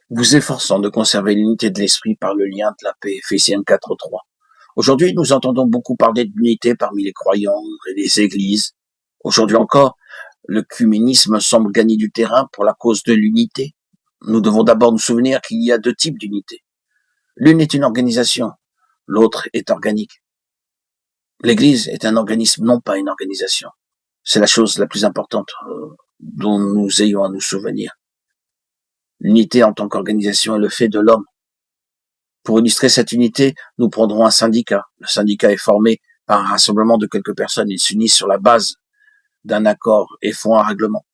vous efforçant de conserver l'unité de l'esprit par le lien de la paix. Éphésiens 4:3. Aujourd'hui, nous entendons beaucoup parler d'unité parmi les croyants et les églises. Aujourd'hui encore, l'œcuménisme semble gagner du terrain pour la cause de l'unité. Nous devons d'abord nous souvenir qu'il y a deux types d'unité. L'une est une organisation, l'autre est organique. L'Église est un organisme, non pas une organisation. C'est la chose la plus importante dont nous ayons à nous souvenir. L'unité en tant qu'organisation est le fait de l'homme. Pour illustrer cette unité, nous prendrons un syndicat. Le syndicat est formé par un rassemblement de quelques personnes. Ils s'unissent sur la base d'un accord et font un règlement.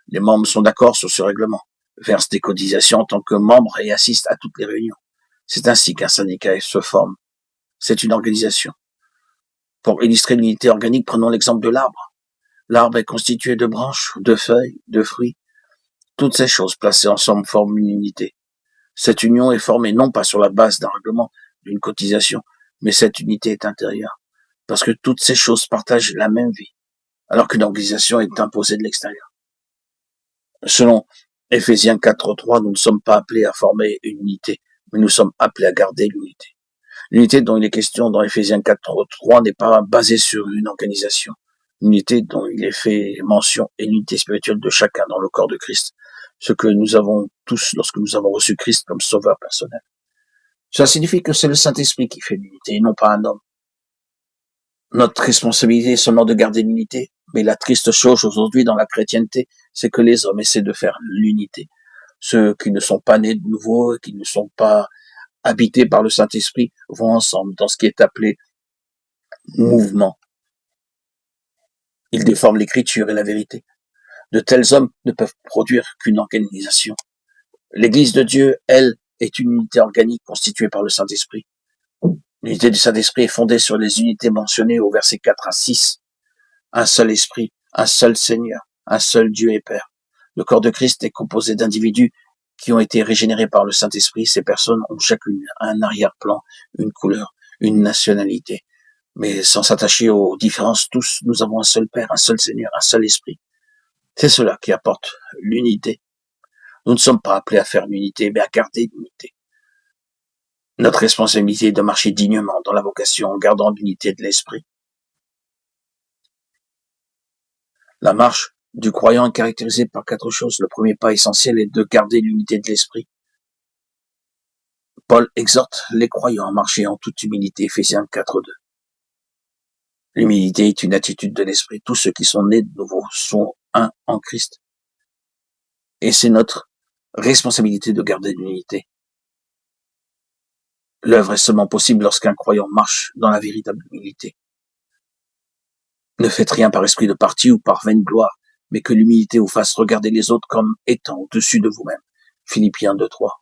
Les membres sont d'accord sur ce règlement, versent des cotisations en tant que membres et assistent à toutes les réunions. C'est ainsi qu'un syndicat se forme. C'est une organisation. Pour illustrer l'unité organique, prenons l'exemple de l'arbre. L'arbre est constitué de branches, de feuilles, de fruits. Toutes ces choses placées ensemble forment une unité. Cette union est formée non pas sur la base d'un règlement, d'une cotisation, mais cette unité est intérieure, parce que toutes ces choses partagent la même vie, alors qu'une organisation est imposée de l'extérieur. Selon Éphésiens 4:3, nous ne sommes pas appelés à former une unité, mais nous sommes appelés à garder l'unité. L'unité dont il est question dans Éphésiens 4:3 n'est pas basée sur une organisation. L'unité dont il est fait mention est l'unité spirituelle de chacun dans le corps de Christ, ce que nous avons tous lorsque nous avons reçu Christ comme sauveur personnel. Cela signifie que c'est le Saint-Esprit qui fait l'unité et non pas un homme. Notre responsabilité est seulement de garder l'unité, mais la triste chose aujourd'hui dans la chrétienté, c'est que les hommes essaient de faire l'unité. Ceux qui ne sont pas nés de nouveau, qui ne sont pas habités par le Saint-Esprit, vont ensemble dans ce qui est appelé mouvement. Ils déforment l'écriture et la vérité. De tels hommes ne peuvent produire qu'une organisation. L'Église de Dieu, elle, est une unité organique constituée par le Saint-Esprit. L'unité du Saint-Esprit est fondée sur les unités mentionnées au verset 4 à 6. Un seul esprit, un seul Seigneur, un seul Dieu et Père. Le corps de Christ est composé d'individus qui ont été régénérés par le Saint-Esprit. Ces personnes ont chacune un arrière-plan, une couleur, une nationalité. Mais sans s'attacher aux différences, tous, nous avons un seul Père, un seul Seigneur, un seul Esprit. C'est cela qui apporte l'unité. Nous ne sommes pas appelés à faire l'unité, mais à garder l'unité. Notre responsabilité est de marcher dignement dans la vocation en gardant l'unité de l'esprit. La marche du croyant est caractérisée par quatre choses. Le premier pas essentiel est de garder l'unité de l'esprit. Paul exhorte les croyants à marcher en toute humilité, Éphésiens 4:2. L'humilité est une attitude de l'esprit. Tous ceux qui sont nés de nouveau sont un en Christ. Et c'est notre responsabilité de garder l'unité. L'œuvre est seulement possible lorsqu'un croyant marche dans la véritable humilité. Ne faites rien par esprit de parti ou par vaine gloire, mais que l'humilité vous fasse regarder les autres comme étant au-dessus de vous-même. Philippiens 2:3.